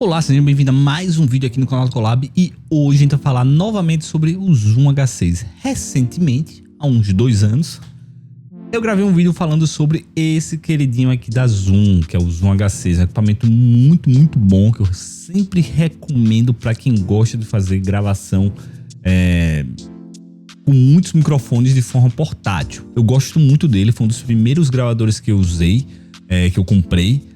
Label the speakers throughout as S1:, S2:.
S1: Olá, seja bem-vindo a mais um vídeo aqui no canal do Colab e hoje a gente vai falar novamente sobre o Zoom H6. Recentemente, há uns 2 anos, eu gravei um vídeo falando sobre esse queridinho aqui da Zoom, que é o Zoom H6, um equipamento muito bom que eu sempre recomendo para quem gosta de fazer gravação com muitos microfones de forma portátil. Eu gosto muito dele, foi um dos primeiros gravadores que eu usei, que eu comprei.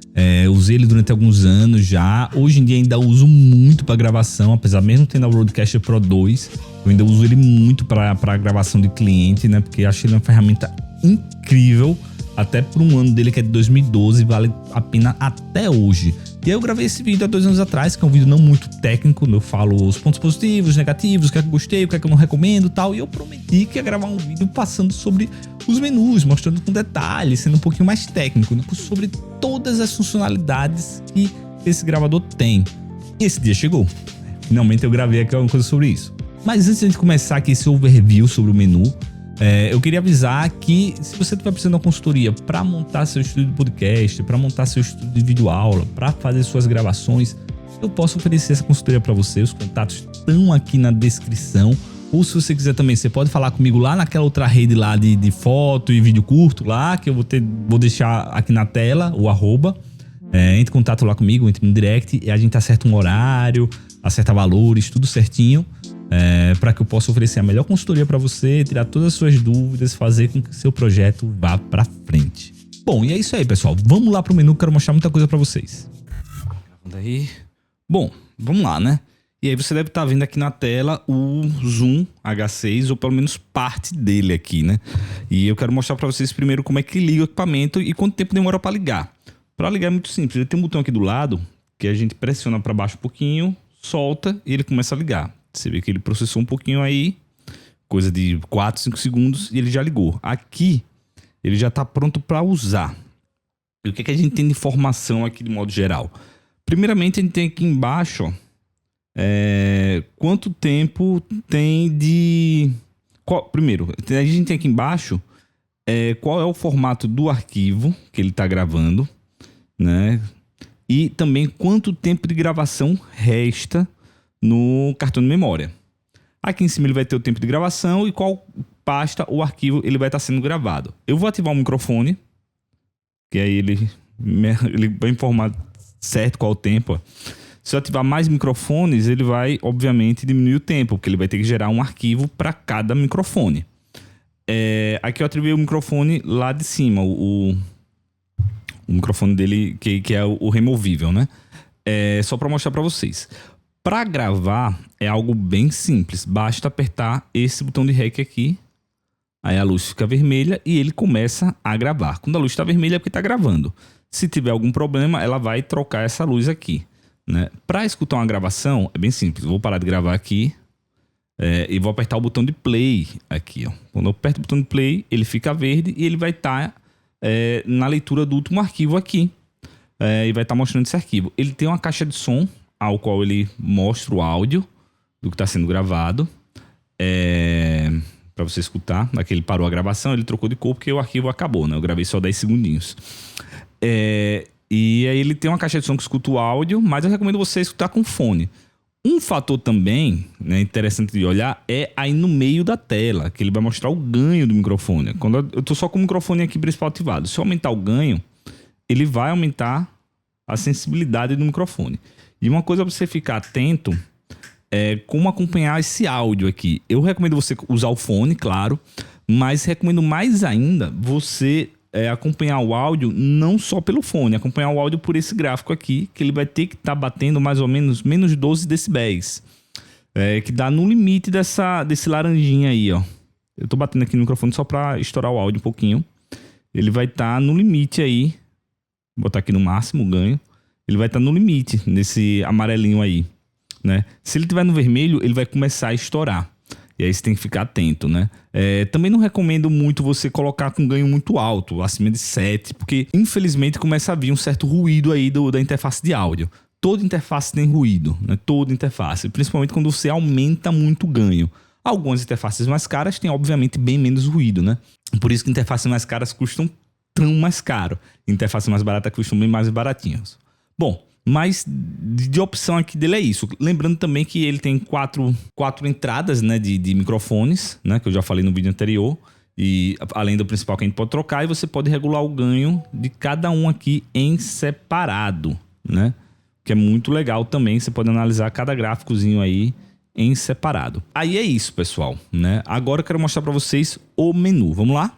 S1: Usei ele durante alguns anos já. Hoje em dia ainda uso muito para gravação, apesar mesmo tendo a Rodecaster Pro 2, eu ainda uso ele muito para gravação de cliente, né? Porque acho ele uma ferramenta incrível, até por um ano dele que é de 2012, vale a pena até hoje. E aí eu gravei esse vídeo há 2 anos atrás, que é um vídeo não muito técnico, eu falo os pontos positivos, negativos, o que é que eu gostei, o que é que eu não recomendo e tal. E eu prometi que ia gravar um vídeo passando sobre os menus, mostrando com detalhes, sendo um pouquinho mais técnico, né? Sobre todas as funcionalidades que esse gravador tem. E esse dia chegou. Finalmente eu gravei aqui alguma coisa sobre isso. Mas antes de a gente começar aqui esse overview sobre o menu, eu queria avisar que se você estiver precisando de uma consultoria para montar seu estúdio de podcast, para montar seu estúdio de videoaula, para fazer suas gravações, eu posso oferecer essa consultoria para você. Os contatos estão aqui na descrição. Ou se você quiser também, você pode falar comigo lá naquela outra rede lá de foto e vídeo curto lá, que eu vou deixar aqui na tela, o arroba. Entre em contato lá comigo, entre no direct e a gente acerta um horário, acerta valores, tudo certinho. Para que eu possa oferecer a melhor consultoria para você, tirar todas as suas dúvidas, fazer com que seu projeto vá para frente. Bom, e é isso aí, pessoal. Vamos lá pro menu, quero mostrar muita coisa para vocês. Daí. Bom, vamos lá, né? E aí você deve estar vendo aqui na tela o Zoom H6, ou pelo menos parte dele aqui, né? E eu quero mostrar para vocês primeiro como é que liga o equipamento e quanto tempo demora para ligar. Para ligar é muito simples, ele tem um botão aqui do lado que a gente pressiona para baixo um pouquinho, solta e ele começa a ligar. Você vê que ele processou um pouquinho aí, coisa de 4, 5 segundos, e ele já ligou. Aqui, ele já está pronto para usar. E o que a gente tem de informação aqui de modo geral? Primeiramente, a gente tem aqui embaixo, ó, quanto tempo tem de... Primeiro, a gente tem aqui embaixo qual é o formato do arquivo que ele está gravando, né? E também quanto tempo de gravação resta no cartão de memória. Aqui em cima ele vai ter o tempo de gravação e qual pasta ou arquivo ele vai estar sendo gravado. Eu vou ativar o microfone, que aí ele vai informar certo qual o tempo. Se eu ativar mais microfones, ele vai, obviamente, diminuir o tempo, porque ele vai ter que gerar um arquivo para cada microfone. Aqui eu ativei o microfone lá de cima, o microfone dele, que é o removível, né? Só para mostrar para vocês. Para gravar é algo bem simples, basta apertar esse botão de REC aqui, aí a luz fica vermelha e ele começa a gravar. Quando a luz está vermelha é porque está gravando. Se tiver algum problema, ela vai trocar essa luz aqui, né? Para escutar uma gravação é bem simples, vou parar de gravar aqui e vou apertar o botão de play aqui, ó. Quando eu aperto o botão de play, ele fica verde e ele vai estar na leitura do último arquivo aqui, e vai estar mostrando esse arquivo. Ele tem uma caixa de som ao qual ele mostra o áudio do que está sendo gravado, para você escutar. Aqui ele parou a gravação, ele trocou de cor porque o arquivo acabou, né? Eu gravei só 10 segundinhos. E aí ele tem uma caixa de som que escuta o áudio, mas eu recomendo você escutar com fone. Um fator também, né, interessante de olhar é aí no meio da tela, que ele vai mostrar o ganho do microfone. Quando eu estou só com o microfone aqui principal ativado, se eu aumentar o ganho, ele vai aumentar a sensibilidade do microfone. E uma coisa para você ficar atento é como acompanhar esse áudio aqui. Eu recomendo você usar o fone, claro, mas recomendo mais ainda você acompanhar o áudio não só pelo fone, acompanhar o áudio por esse gráfico aqui, que ele vai ter que estar batendo mais ou menos menos 12 decibéis, que dá no limite desse laranjinha aí, ó. Eu tô batendo aqui no microfone só para estourar o áudio um pouquinho. Ele vai estar no limite aí, vou botar aqui no máximo o ganho. Ele vai estar no limite, nesse amarelinho aí, né? Se ele estiver no vermelho, ele vai começar a estourar. E aí você tem que ficar atento, né? Também não recomendo muito você colocar com ganho muito alto, acima de 7, porque infelizmente começa a vir um certo ruído aí da interface de áudio. Toda interface tem ruído, né? Toda interface, principalmente quando você aumenta muito o ganho. Algumas interfaces mais caras têm, obviamente, bem menos ruído, né? Por isso que interfaces mais caras custam tão mais caro. Interfaces mais baratas custam bem mais baratinhas. Bom, Mas de opção aqui dele é isso. Lembrando também que ele tem quatro entradas, né, de microfones, né, que eu já falei no vídeo anterior. E além do principal que a gente pode trocar, e você pode regular o ganho de cada um aqui em separado, né? Que é muito legal também. Você pode analisar cada gráficozinho aí em separado. Aí é isso, pessoal, né? Agora eu quero mostrar para vocês o menu. Vamos lá?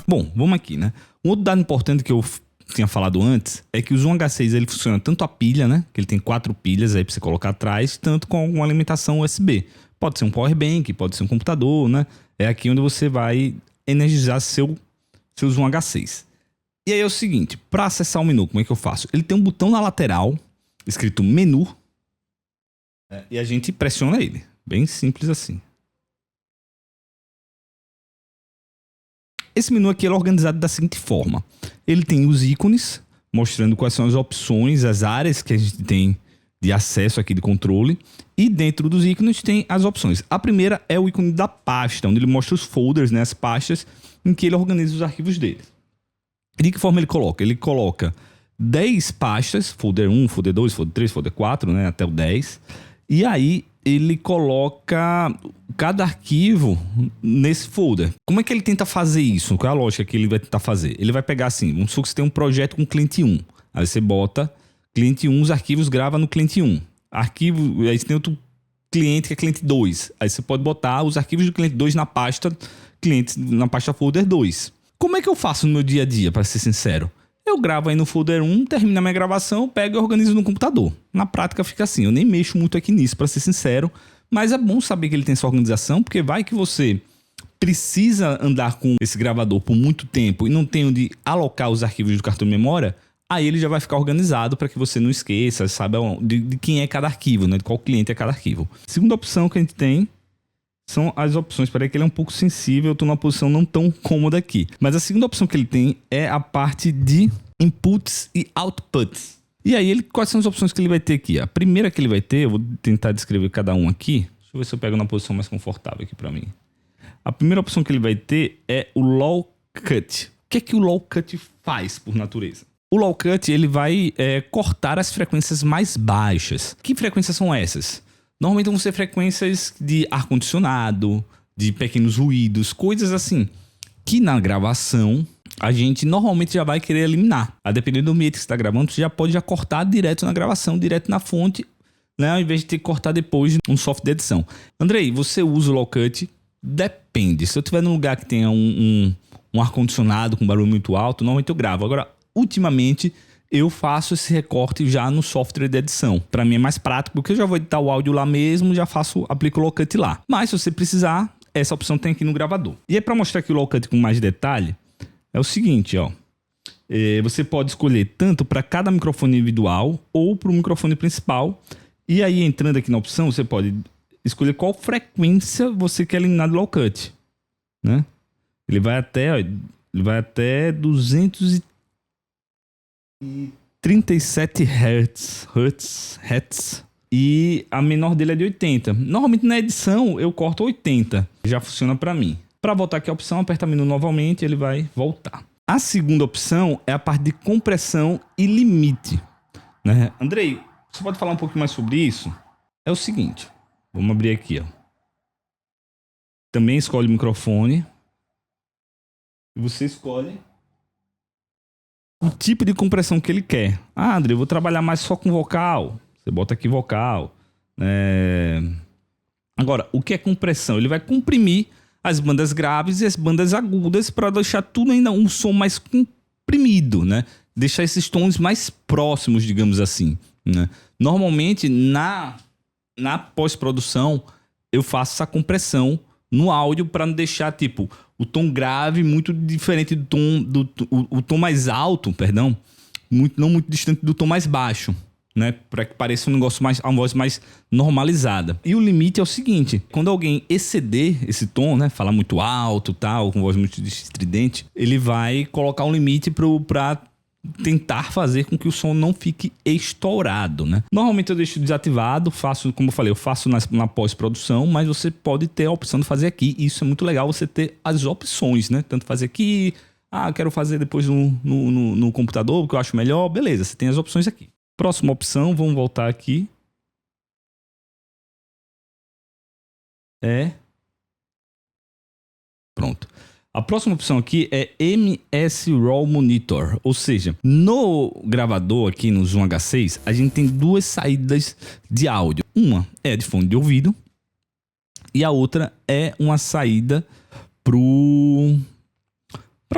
S1: Bom, vamos aqui, né? Um outro dado importante que eu tinha falado antes é que o Zoom H6 ele funciona tanto a pilha, né? Que ele tem 4 pilhas aí para você colocar atrás, tanto com uma alimentação USB. Pode ser um power bank, pode ser um computador, né? É aqui onde você vai energizar seu Zoom H6. E aí é o seguinte, para acessar o menu, como é que eu faço? Ele tem um botão na lateral escrito menu, e a gente pressiona ele. Bem simples assim. Esse menu aqui é organizado da seguinte forma. Ele tem os ícones, mostrando quais são as opções, as áreas que a gente tem de acesso aqui de controle. E dentro dos ícones tem as opções. A primeira é o ícone da pasta, onde ele mostra os folders, né, as pastas, em que ele organiza os arquivos dele. E de que forma ele coloca? Ele coloca 10 pastas, folder 1, folder 2, folder 3, folder 4, né, até o 10. E aí ele coloca cada arquivo nesse folder. Como é que ele tenta fazer isso? Qual é a lógica que ele vai tentar fazer? Ele vai pegar assim, vamos supor que você tem um projeto com cliente 1. Aí você bota cliente 1, os arquivos grava no cliente 1. Arquivo, aí você tem outro cliente que é cliente 2. Aí você pode botar os arquivos do cliente 2 na pasta cliente, na pasta folder 2. Como é que eu faço no meu dia a dia, para ser sincero? Eu gravo aí no folder 1, termino a minha gravação, pego e organizo no computador. Na prática fica assim, eu nem mexo muito aqui nisso, para ser sincero, mas é bom saber que ele tem essa organização, porque vai que você precisa andar com esse gravador por muito tempo e não tem onde alocar os arquivos do cartão de memória, aí ele já vai ficar organizado para que você não esqueça, sabe, de quem é cada arquivo, né, de qual cliente é cada arquivo. Segunda opção que a gente tem são as opções. Espera aí que ele é um pouco sensível, eu estou numa posição não tão cômoda aqui. Mas a segunda opção que ele tem é a parte de inputs e outputs. E aí, quais são as opções que ele vai ter aqui? A primeira que ele vai ter, eu vou tentar descrever cada um aqui. Deixa eu ver se eu pego na posição mais confortável aqui para mim. A primeira opção que ele vai ter é o Low Cut. O que é que o Low Cut faz por natureza? O Low Cut ele vai cortar as frequências mais baixas. Que frequências são essas? Normalmente vão ser frequências de ar-condicionado, de pequenos ruídos, coisas assim, que na gravação a gente normalmente já vai querer eliminar. A depender do ambiente que você está gravando, você já pode cortar direto na gravação, direto na fonte, né, ao invés de ter que cortar depois um software de edição. Andrei, você usa o Low Cut? Depende. Se eu estiver num lugar que tenha um ar-condicionado com barulho muito alto, normalmente eu gravo. Agora, ultimamente, eu faço esse recorte já no software de edição. Para mim é mais prático, porque eu já vou editar o áudio lá mesmo, já aplico o Low Cut lá. Mas se você precisar, essa opção tem aqui no gravador. E aí, para mostrar aqui o Low Cut com mais detalhe, é o seguinte, ó. Você pode escolher tanto para cada microfone individual ou para o microfone principal. E aí, entrando aqui na opção, você pode escolher qual frequência você quer eliminar do Low Cut, né? Ele vai até 237 Hz. E a menor dele é de 80. Normalmente na edição eu corto 80. Já funciona para mim. Para voltar aqui a opção, aperta menu novamente, ele vai voltar. A segunda opção é a parte de compressão e limite, né? Andrei, você pode falar um pouco mais sobre isso? É o seguinte, vamos abrir aqui, ó. Também escolhe o microfone. E você escolhe o tipo de compressão que ele quer. Ah, Andrei, eu vou trabalhar mais só com vocal. Você bota aqui vocal. Agora, o que é compressão? Ele vai comprimir as bandas graves e as bandas agudas para deixar tudo ainda um som mais comprimido, né? Deixar esses tons mais próximos, digamos assim, né? Normalmente, na pós-produção, eu faço essa compressão no áudio para não deixar, tipo, o tom grave muito diferente do tom... o tom mais alto, perdão, não muito distante do tom mais baixo, né? Para que pareça um negócio mais, uma voz mais normalizada. E o limite é o seguinte: quando alguém exceder esse tom, né, falar muito alto, tal, com voz muito estridente, ele vai colocar um limite para tentar fazer com que o som não fique estourado, né? Normalmente eu deixo desativado, faço, como eu falei, eu faço na pós-produção, mas você pode ter a opção de fazer aqui. E isso é muito legal, você ter as opções, né? Tanto fazer aqui, quero fazer depois no computador, porque eu acho melhor, beleza, você tem as opções aqui. Próxima opção, vamos voltar aqui. Pronto. A próxima opção aqui é MS Raw Monitor, ou seja, no gravador aqui no Zoom H6, a gente tem duas saídas de áudio. Uma é de fone de ouvido e a outra é uma saída para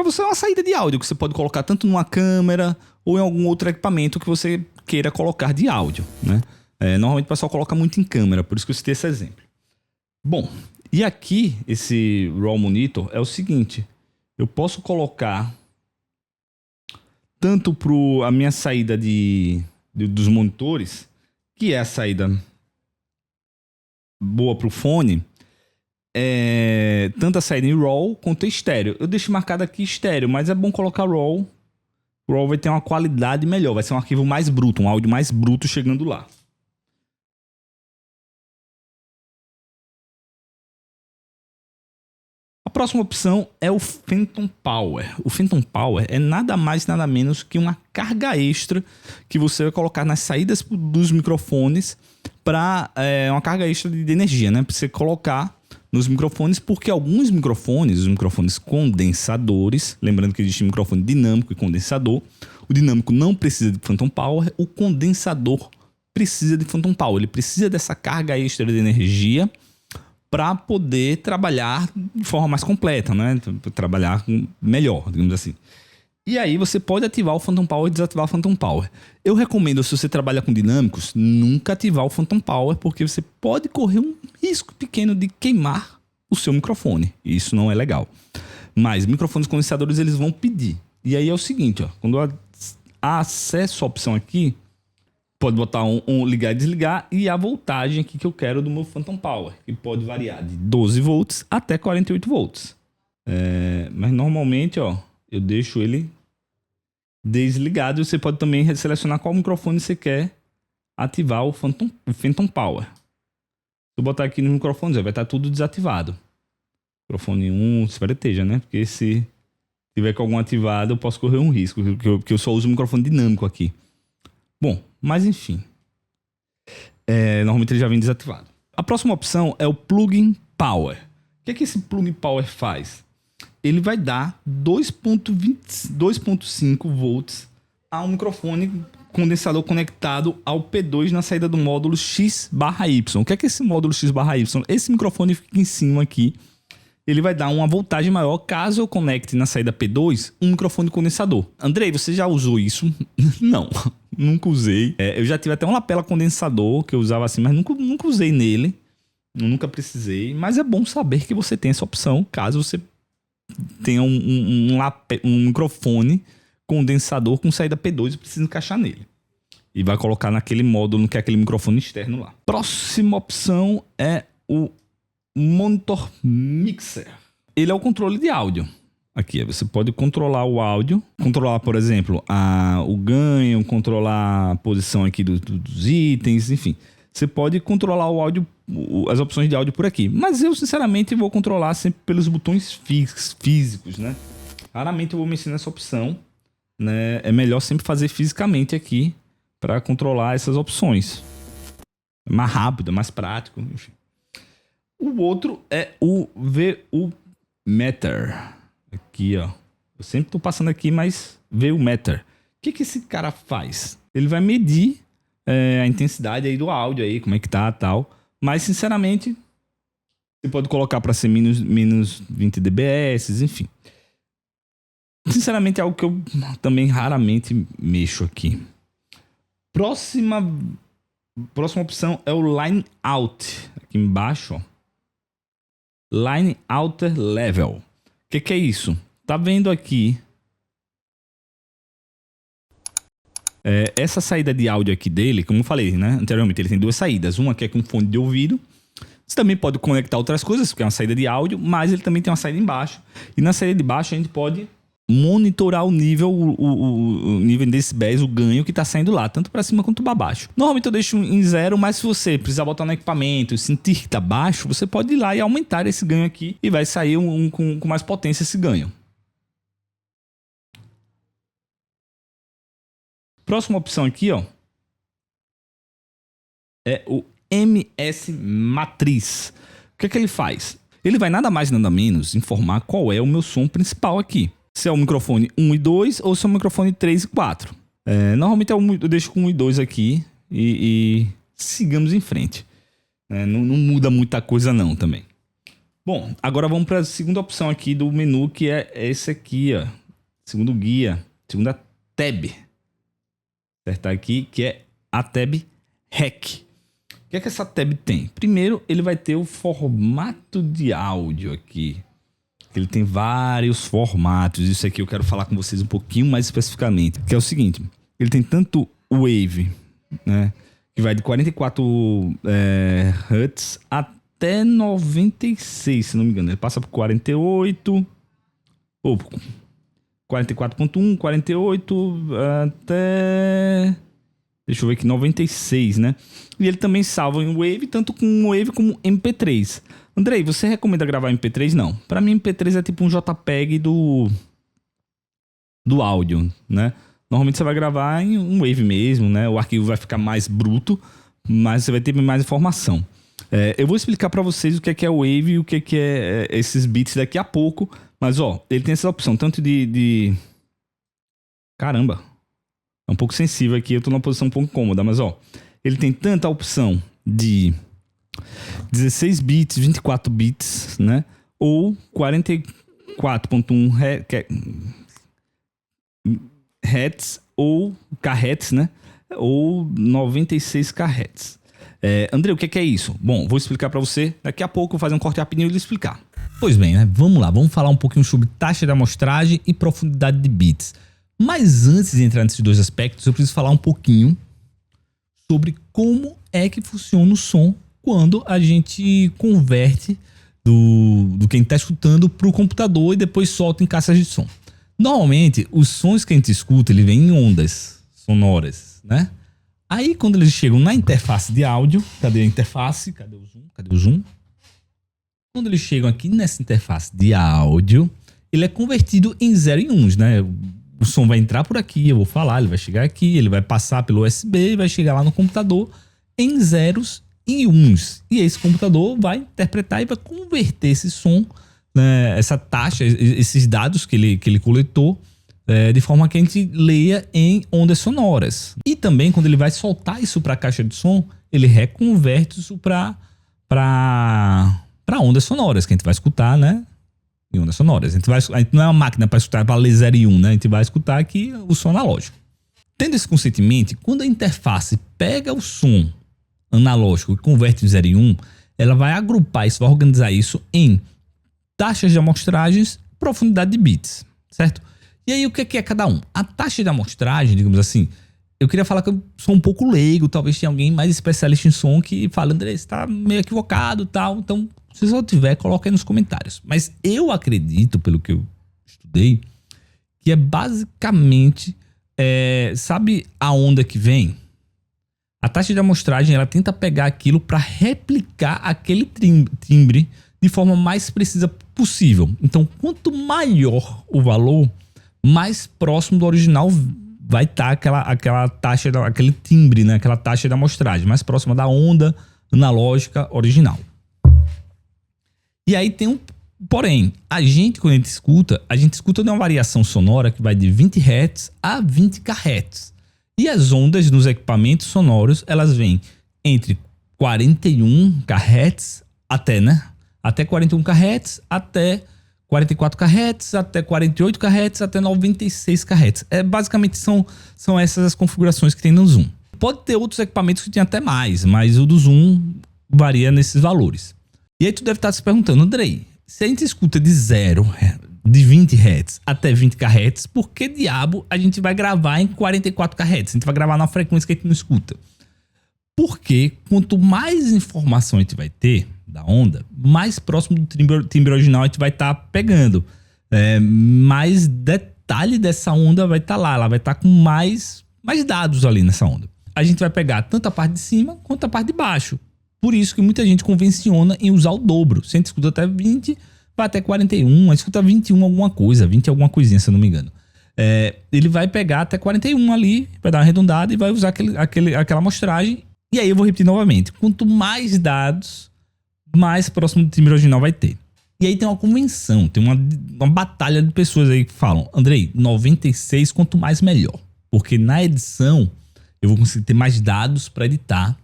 S1: você, uma saída de áudio que você pode colocar tanto numa câmera ou em algum outro equipamento que você queira colocar de áudio, né? Normalmente o pessoal coloca muito em câmera, por isso que eu citei esse exemplo. Bom, e aqui, esse Raw Monitor é o seguinte, eu posso colocar tanto para a minha saída dos monitores, que é a saída boa para o fone, tanto a saída em RAW quanto estéreo. Eu deixo marcado aqui estéreo, mas é bom colocar RAW. O RAW vai ter uma qualidade melhor, vai ser um arquivo mais bruto, um áudio mais bruto chegando lá. A próxima opção é o Phantom Power. O Phantom Power é nada mais nada menos que uma carga extra que você vai colocar nas saídas dos microfones para uma carga extra de energia, né? Para você colocar nos microfones, porque alguns microfones, os microfones condensadores, lembrando que existe microfone dinâmico e condensador, o dinâmico não precisa de Phantom Power, o condensador precisa de Phantom Power, ele precisa dessa carga extra de energia para poder trabalhar de forma mais completa, né? Trabalhar melhor, digamos assim. E aí você pode ativar o Phantom Power e desativar o Phantom Power. Eu recomendo, se você trabalha com dinâmicos, nunca ativar o Phantom Power, porque você pode correr um risco pequeno de queimar o seu microfone. E isso não é legal. Mas microfones condensadores eles vão pedir. E aí é o seguinte, ó, quando eu acesso a opção aqui, pode botar ligar e desligar e a voltagem aqui que eu quero do meu Phantom Power, que pode variar de 12 volts até 48 volts. Mas normalmente, ó, eu deixo ele desligado e você pode também selecionar qual microfone você quer ativar o Phantom Power. Se eu botar aqui no microfone, vai estar tudo desativado. Microfone 1, espero que esteja, né? Porque se tiver com algum ativado, eu posso correr um risco, porque eu só uso o microfone dinâmico aqui. Bom, mas enfim. Normalmente ele já vem desativado. A próxima opção é o Plugin Power. O que esse Plugin Power faz? Ele vai dar 2.5 volts a um microfone condensador conectado ao P2 na saída do módulo X/Y. O que é esse módulo X/Y? Esse microfone fica em cima aqui. Ele vai dar uma voltagem maior caso eu conecte na saída P2 um microfone condensador. Andrei, você já usou isso? Não, nunca usei. Eu já tive até um lapela condensador que eu usava assim, mas nunca usei nele. Nunca precisei. Mas é bom saber que você tem essa opção caso você tenha um microfone condensador com saída P2 e precisa encaixar nele. E vai colocar naquele módulo que é aquele microfone externo lá. Próxima opção é o Monitor Mixer. Ele é o controle de áudio. Aqui você pode controlar o áudio, controlar, por exemplo, o ganho, controlar a posição aqui dos itens, enfim. Você pode controlar o áudio, as opções de áudio por aqui. Mas eu, sinceramente, vou controlar sempre pelos botões físicos, né? Raramente eu vou mexer nessa opção, né? É melhor sempre fazer fisicamente aqui para controlar essas opções. É mais rápido, é mais prático, enfim. O outro é o VU Meter. Aqui, ó. Eu sempre tô passando aqui, mas VU Meter. O que esse cara faz? Ele vai medir a intensidade aí do áudio aí, como é que tá e tal. Mas, sinceramente, você pode colocar para ser menos 20 dBs, enfim. Sinceramente, é algo que eu também raramente mexo aqui. Próxima opção é o Line Out. Aqui embaixo, ó. Line Outer Level. O que é isso? Tá vendo aqui essa saída de áudio aqui dele, como eu falei, né? Anteriormente ele tem duas saídas. Uma que é com fone de ouvido. Você também pode conectar outras coisas, porque é uma saída de áudio, mas ele também tem uma saída embaixo. E na saída de baixo a gente pode monitorar o nível, o nível de decibéis, o ganho que está saindo lá, tanto para cima quanto para baixo. Normalmente eu deixo em 0, mas se você precisar botar no equipamento e sentir que está baixo, você pode ir lá e aumentar esse ganho aqui e vai sair com mais potência esse ganho. Próxima opção aqui, ó, é o MS Matriz. O que é que ele faz? Ele vai nada mais nada menos informar qual é o meu som principal aqui. Se é o microfone 1 e 2 ou se é o microfone 3 e 4. Normalmente eu deixo com 1 e 2 aqui e sigamos em frente. Não muda muita coisa não também. Bom, agora vamos para a segunda opção aqui do menu, que é esse aqui, ó. Segundo guia, segunda tab. Acertar aqui, que é a tab REC. O que é que essa tab tem? Primeiro, ele vai ter o formato de áudio aqui. Ele tem vários formatos. Isso aqui eu quero falar com vocês um pouquinho mais especificamente. Que é o seguinte, ele tem tanto o Wave, né, que vai de 44 Hz até 96, se não me engano. Ele passa por 48, ou 44.1, 48 até... Deixa eu ver aqui, 96, né? E ele também salva em Wave, tanto com Wave como MP3. Andrei, você recomenda gravar MP3? Não. Pra mim, MP3 é tipo um JPEG do áudio, né? Normalmente você vai gravar em um Wave mesmo, né? O arquivo vai ficar mais bruto, mas você vai ter mais informação. Eu vou explicar pra vocês o que é o Wave e o que é esses bits daqui a pouco. Mas, ó, ele tem essa opção tanto de... Caramba! É um pouco sensível aqui, eu tô numa posição um pouco incômoda, mas ó, ele tem tanta opção de 16 bits, 24 bits, né? Ou 44.1 Hz ou kHz, né? Ou 96 kHz. André, o que é isso? Bom, vou explicar para você. Daqui a pouco eu vou fazer um corte rapidinho e lhe explicar. Pois bem, né? Vamos lá, vamos falar um pouquinho sobre taxa de amostragem e profundidade de bits. Mas antes de entrar nesses dois aspectos, eu preciso falar um pouquinho sobre como é que funciona o som quando a gente converte do quem está escutando para o computador e depois solta em caixas de som. Normalmente, os sons que a gente escuta, ele vem em ondas sonoras, né? Aí, quando eles chegam na interface de áudio, cadê a interface? Cadê o zoom? Cadê o zoom? Quando eles chegam aqui nessa interface de áudio, ele é convertido em 0 e 1, né? O som vai entrar por aqui, eu vou falar, ele vai chegar aqui, ele vai passar pelo USB e vai chegar lá no computador em zeros e uns. E esse computador vai interpretar e vai converter esse som, né, essa taxa, esses dados que ele coletou, de forma que a gente leia em ondas sonoras. E também, quando ele vai soltar isso para a caixa de som, ele reconverte isso para ondas sonoras, que a gente vai escutar, né? Em ondas sonoras. A gente não é uma máquina para escutar para ler 0 e 1, né? A gente vai escutar aqui o som analógico. Tendo esse conceito em mente, quando a interface pega o som analógico e converte em 0 e 1, ela vai agrupar isso, vai organizar isso em taxas de amostragens, profundidade de bits, certo? E aí o que é cada um? A taxa de amostragem, digamos assim, eu queria falar que eu sou um pouco leigo, talvez tenha alguém mais especialista em som que fala, André, você tá meio equivocado e tal, então... Se você tiver, coloca aí nos comentários. Mas eu acredito, pelo que eu estudei, que é basicamente... sabe a onda que vem? A taxa de amostragem, ela tenta pegar aquilo para replicar aquele timbre de forma mais precisa possível. Então, quanto maior o valor, mais próximo do original vai estar aquela taxa, aquele timbre, né? Aquela taxa de amostragem, mais próxima da onda analógica original. E aí tem um porém, quando a gente escuta de uma variação sonora que vai de 20 Hz a 20 kHz. E as ondas nos equipamentos sonoros, elas vêm entre 41 kHz até 41 kHz, até 44 kHz, até 48 kHz, até 96 kHz. Basicamente são essas as configurações que tem no Zoom. Pode ter outros equipamentos que tem até mais, mas o do Zoom varia nesses valores. E aí tu deve estar se perguntando, Andrei, se a gente escuta de 20 Hz até 20 kHz, por que diabo a gente vai gravar em 44 kHz? A gente vai gravar na frequência que a gente não escuta. Porque quanto mais informação a gente vai ter da onda, mais próximo do timbre original a gente vai estar pegando. Mais detalhe dessa onda vai estar lá, ela vai estar com mais dados ali nessa onda. A gente vai pegar tanto a parte de cima quanto a parte de baixo. Por isso que muita gente convenciona em usar o dobro. Se a gente escuta até 20, vai até 41, a gente escuta 21 alguma coisa, 20 alguma coisinha, se eu não me engano. Ele vai pegar até 41 ali, vai dar uma arredondada e vai usar aquela amostragem E aí eu vou repetir novamente. Quanto mais dados, mais próximo do time original vai ter. E aí tem uma convenção, tem uma batalha de pessoas aí que falam: Andrei, 96 quanto mais melhor. Porque na edição eu vou conseguir ter mais dados para editar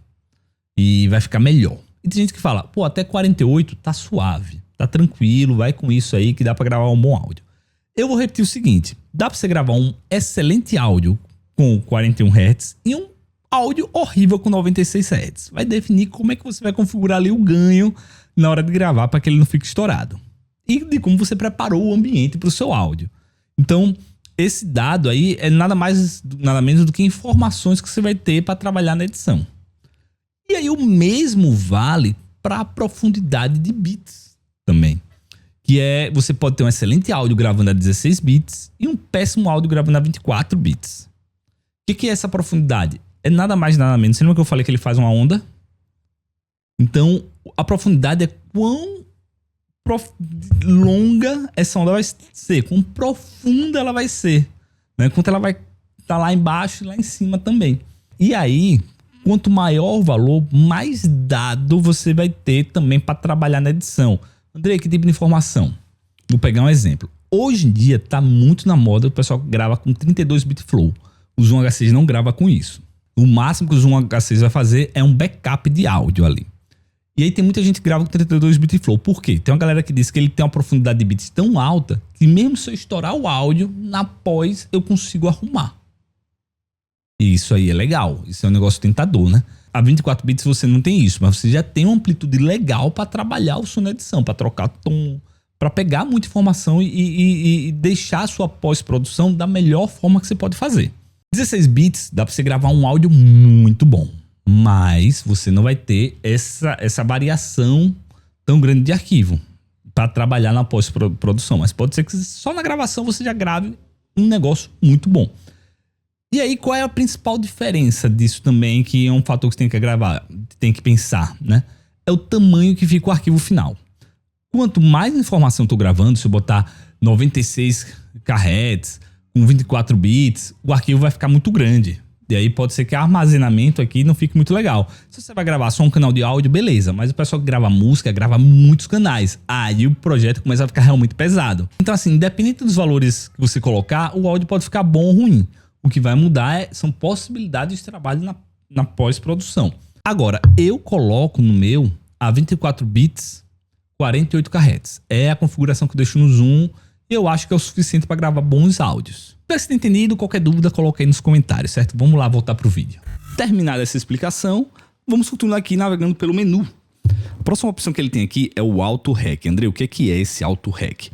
S1: e vai ficar melhor. E tem gente que fala: pô, até 48 tá suave, tá tranquilo, vai com isso aí que dá para gravar um bom áudio. Eu vou repetir o seguinte: dá para você gravar um excelente áudio com 41 Hz e um áudio horrível com 96 Hz. Vai definir como é que você vai configurar ali o ganho na hora de gravar para que ele não fique estourado. E de como você preparou o ambiente para o seu áudio. Então, esse dado aí é nada mais, nada menos do que informações que você vai ter para trabalhar na edição. E aí o mesmo vale para a profundidade de bits também. Que é, você pode ter um excelente áudio gravando a 16 bits e um péssimo áudio gravando a 24 bits. O que é essa profundidade? É nada mais nada menos. Você lembra que eu falei que ele faz uma onda? Então, a profundidade é quão longa essa onda vai ser, quão profunda ela vai ser, né? Quanto ela vai estar lá embaixo e lá em cima também. E aí, quanto maior o valor, mais dado você vai ter também para trabalhar na edição. Andrei, que tipo de informação? Vou pegar um exemplo. Hoje em dia tá muito na moda o pessoal que grava com 32 bit flow. O Zoom H6 não grava com isso. O máximo que o Zoom H6 vai fazer é um backup de áudio ali. E aí tem muita gente que grava com 32 bit flow. Por quê? Tem uma galera que diz que ele tem uma profundidade de bits tão alta que mesmo se eu estourar o áudio, na pós eu consigo arrumar. E isso aí é legal. Isso é um negócio tentador, né? A 24 bits você não tem isso, mas você já tem uma amplitude legal para trabalhar o som na edição, para trocar tom, para pegar muita informação e deixar a sua pós-produção da melhor forma que você pode fazer. 16 bits dá para você gravar um áudio muito bom, mas você não vai ter essa variação tão grande de arquivo para trabalhar na pós-produção. Mas pode ser que só na gravação você já grave um negócio muito bom. E aí, qual é a principal diferença disso também, que é um fator que você tem que gravar, tem que pensar, né? É o tamanho que fica o arquivo final. Quanto mais informação eu tô gravando, se eu botar 96 kHz com 24 bits, o arquivo vai ficar muito grande. E aí pode ser que o armazenamento aqui não fique muito legal. Se você vai gravar só um canal de áudio, beleza. Mas o pessoal que grava música, grava muitos canais. Aí o projeto começa a ficar realmente pesado. Então assim, independente dos valores que você colocar, o áudio pode ficar bom ou ruim. O que vai mudar são possibilidades de trabalho na pós-produção. Agora, eu coloco no meu a 24 bits, 48 kHz. É a configuração que eu deixo no Zoom e eu acho que é o suficiente para gravar bons áudios. Espero que você tenha entendido. Qualquer dúvida, coloca aí nos comentários, certo? Vamos lá voltar para o vídeo. Terminada essa explicação, vamos continuar aqui navegando pelo menu. A próxima opção que ele tem aqui é o Auto Rec. André, o que é esse Auto Rec?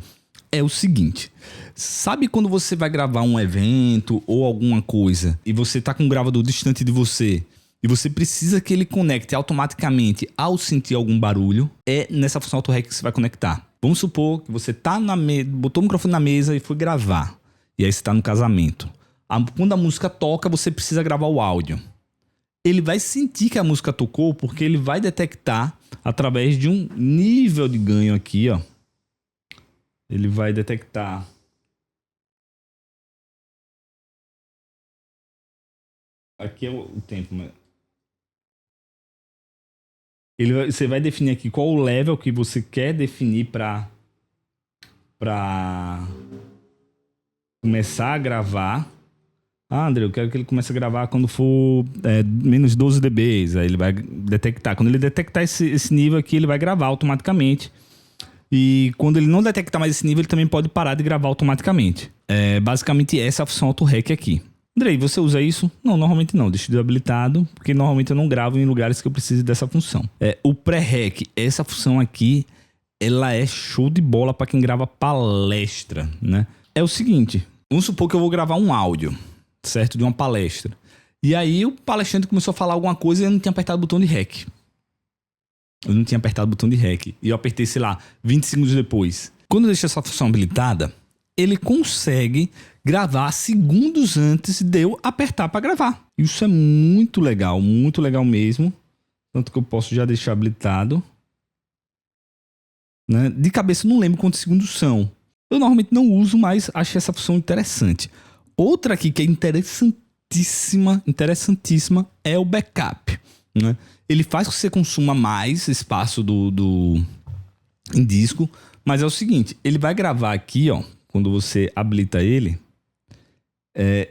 S1: É o seguinte, sabe quando você vai gravar um evento ou alguma coisa e você tá com um gravador distante de você e você precisa que ele conecte automaticamente ao sentir algum barulho? É nessa função Auto Rec que você vai conectar. Vamos supor que você tá botou o microfone na mesa e foi gravar. E aí você tá no casamento. Quando a música toca, você precisa gravar o áudio. Ele vai sentir que a música tocou porque ele vai detectar através de um nível de ganho aqui, ó. Ele vai detectar aqui é o tempo, mas você vai definir aqui qual o level que você quer definir para começar a gravar. Ah, André, eu quero que ele comece a gravar quando for menos 12 dB. Aí ele vai detectar. Quando ele detectar esse nível aqui, ele vai gravar automaticamente. E quando ele não detectar mais esse nível, ele também pode parar de gravar automaticamente. Basicamente essa é a função Auto Rec aqui. Andrei, você usa isso? Não, normalmente não. Deixo desabilitado, porque normalmente eu não gravo em lugares que eu preciso dessa função. O Pré-Rec, essa função aqui, ela é show de bola para quem grava palestra, né? É o seguinte, vamos supor que eu vou gravar um áudio, certo? De uma palestra. E aí o palestrante começou a falar alguma coisa e eu não tinha apertado o botão de Rec. E eu apertei, sei lá, 20 segundos depois. Quando eu deixo essa função habilitada, ele consegue gravar segundos antes de eu apertar para gravar. Isso é muito legal mesmo. Tanto que eu posso já deixar habilitado. Né? De cabeça eu não lembro quantos segundos são. Eu normalmente não uso, mas achei essa função interessante. Outra aqui que é interessantíssima é o backup. né? Ele faz com que você consuma mais espaço em disco, mas é o seguinte, ele vai gravar aqui, ó, quando você habilita ele,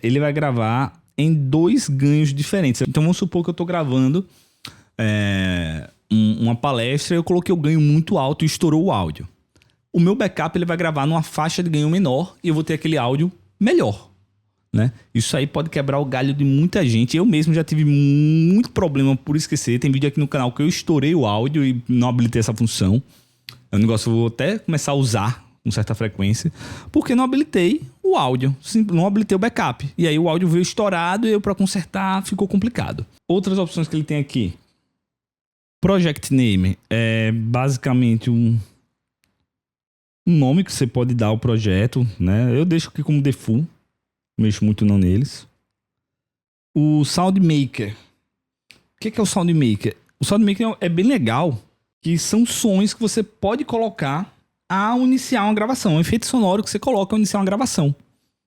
S1: ele vai gravar em 2 ganhos diferentes. Então vamos supor que eu tô gravando uma palestra e eu coloquei o ganho muito alto e estourou o áudio. O meu backup ele vai gravar numa faixa de ganho menor e eu vou ter aquele áudio melhor, né? Isso aí pode quebrar o galho de muita gente. Eu mesmo já tive muito problema por esquecer. Tem vídeo aqui no canal que eu estourei o áudio e não habilitei essa função. É um negócio que eu vou até começar a usar com certa frequência, porque não habilitei o áudio, não habilitei o backup. E aí o áudio veio estourado e eu, para consertar, ficou complicado. Outras opções que ele tem aqui. Project Name é basicamente um nome que você pode dar ao projeto, né? Eu deixo aqui como default, mexo muito não neles. O SoundMaker. O que é o SoundMaker? O SoundMaker é bem legal, que são sons que você pode colocar ao iniciar uma gravação. É um efeito sonoro que você coloca ao iniciar uma gravação,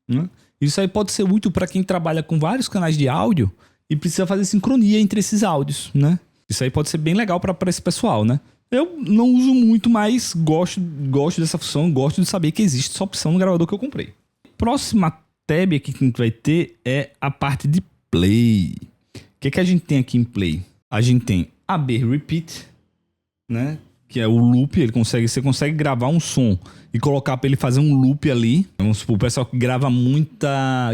S1: né? Isso aí pode ser útil para quem trabalha com vários canais de áudio e precisa fazer sincronia entre esses áudios, né? Isso aí pode ser bem legal para esse pessoal, né? Eu não uso muito, mas gosto dessa função, gosto de saber que existe essa opção no gravador que eu comprei. Próxima tab aqui que a gente vai ter é a parte de play. O que a gente tem aqui em play? A gente tem AB Repeat, né? Que é o loop, você consegue gravar um som e colocar para ele fazer um loop ali. Vamos supor, o pessoal que grava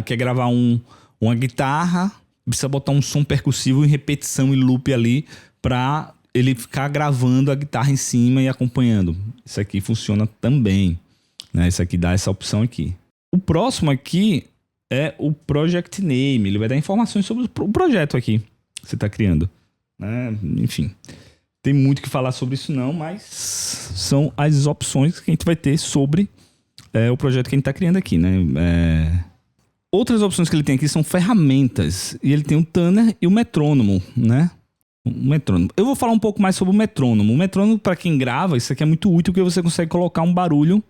S1: quer gravar uma guitarra, precisa botar um som percussivo em repetição e loop ali para ele ficar gravando a guitarra em cima e acompanhando. Isso aqui funciona também, né? Isso aqui dá essa opção aqui. O próximo aqui é o Project Name. Ele vai dar informações sobre o projeto aqui que você está criando, né? Enfim, tem muito que falar sobre isso não, mas são as opções que a gente vai ter sobre o projeto que a gente está criando aqui, né? Outras opções que ele tem aqui são ferramentas. E ele tem o Tanner e o metrônomo, né? O metrônomo. Eu vou falar um pouco mais sobre o metrônomo. O metrônomo, para quem grava, isso aqui é muito útil porque você consegue colocar um barulho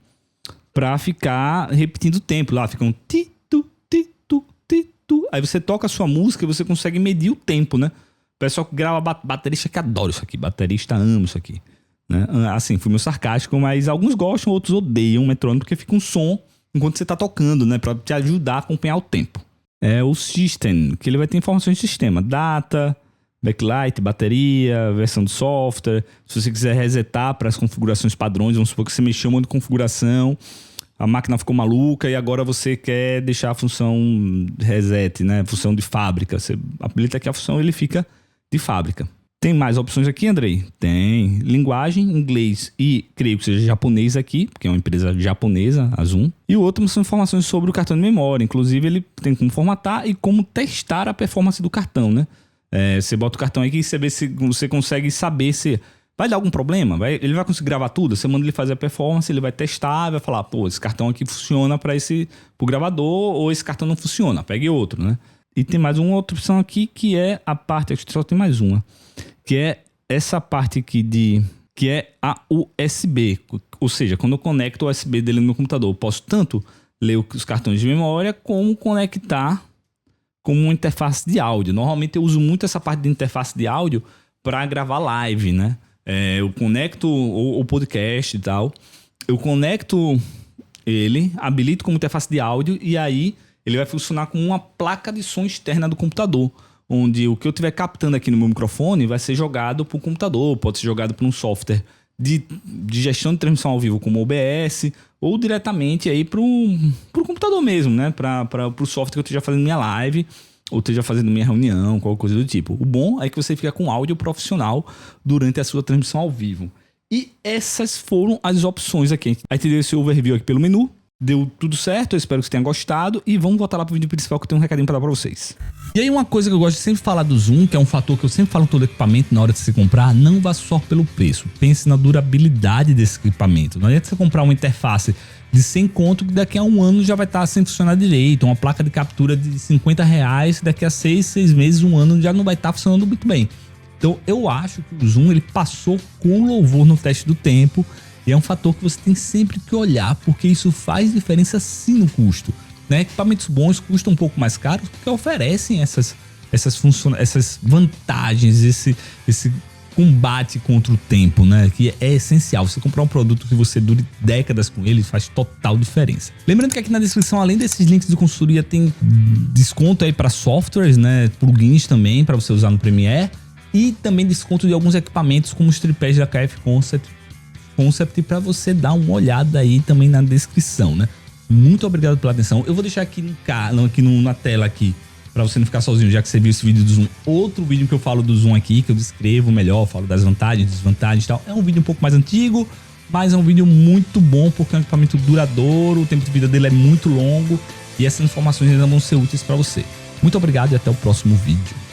S1: para ficar repetindo o tempo. Lá fica um ti-tu, ti-tu, ti-tu. Aí você toca a sua música e você consegue medir o tempo, né? O pessoal que grava baterista que adora isso aqui. Baterista ama isso aqui, né? Assim, fui meio sarcástico, mas alguns gostam, outros odeiam o metrônomo porque fica um som enquanto você tá tocando, né? Para te ajudar a acompanhar o tempo. É o System, que ele vai ter informações de sistema. Data, backlight, bateria, versão do software. Se você quiser resetar para as configurações padrões, vamos supor que você mexeu um monte de configuração, a máquina ficou maluca e agora você quer deixar a função reset, né? Função de fábrica. Você habilita aqui a função e ele fica de fábrica. Tem mais opções aqui, Andrei? Tem. Linguagem, inglês e creio que seja japonês aqui, porque é uma empresa japonesa, a Zoom. E o outro são informações sobre o cartão de memória. Inclusive, ele tem como formatar e como testar a performance do cartão, né? Você bota o cartão aqui e você vê se você consegue saber se vai dar algum problema. Ele vai conseguir gravar tudo. Você manda ele fazer a performance, ele vai testar, vai falar, pô, esse cartão aqui funciona para pro gravador ou esse cartão não funciona, pegue outro, né? E tem mais uma outra opção aqui que é a parte, acho que só tem mais uma, que é essa parte aqui que é a USB. Ou seja, quando eu conecto o USB dele no meu computador, eu posso tanto ler os cartões de memória como conectar como uma interface de áudio. Normalmente eu uso muito essa parte de interface de áudio para gravar live, né? Eu conecto o podcast e tal. Eu conecto ele, habilito como interface de áudio e aí ele vai funcionar como uma placa de som externa do computador, onde o que eu estiver captando aqui no meu microfone vai ser jogado para o computador, pode ser jogado para um software de gestão de transmissão ao vivo como OBS ou diretamente aí para o computador mesmo, né? Para o software que eu esteja fazendo minha live ou esteja fazendo minha reunião, qualquer coisa do tipo. O bom é que você fica com áudio profissional durante a sua transmissão ao vivo. E essas foram as opções aqui. A gente deu esse overview aqui pelo menu. Deu tudo certo, eu espero que você tenha gostado. E vamos voltar lá pro vídeo principal que eu tenho um recadinho pra dar pra vocês. E aí uma coisa que eu gosto de sempre falar do Zoom, que é um fator que eu sempre falo em todo equipamento na hora de você comprar, não vá só pelo preço. Pense na durabilidade desse equipamento. Não adianta você comprar uma interface de 100 conto que daqui a um ano já vai estar sem funcionar direito. Uma placa de captura de R$50, daqui a 6 meses, um ano já não vai estar funcionando muito bem. Então eu acho que o Zoom ele passou com louvor no teste do tempo. E é um fator que você tem sempre que olhar, porque isso faz diferença sim no custo, né? Equipamentos bons custam um pouco mais caros porque oferecem essas essas vantagens, esse combate contra o tempo, né? Que é essencial. Você comprar um produto que você dure décadas com ele faz total diferença. Lembrando que aqui na descrição, além desses links de consultoria, tem desconto aí para softwares, né? Plugins também para você usar no Premiere e também desconto de alguns equipamentos como os tripés da KF Concept para você dar uma olhada aí também na descrição, né? Muito obrigado pela atenção. Eu vou deixar aqui na tela aqui, pra você não ficar sozinho, já que você viu esse vídeo do Zoom. Outro vídeo que eu falo do Zoom aqui, que eu descrevo melhor, falo das vantagens, desvantagens e tal. É um vídeo um pouco mais antigo, mas é um vídeo muito bom, porque é um equipamento duradouro, o tempo de vida dele é muito longo e essas informações ainda vão ser úteis pra você. Muito obrigado e até o próximo vídeo.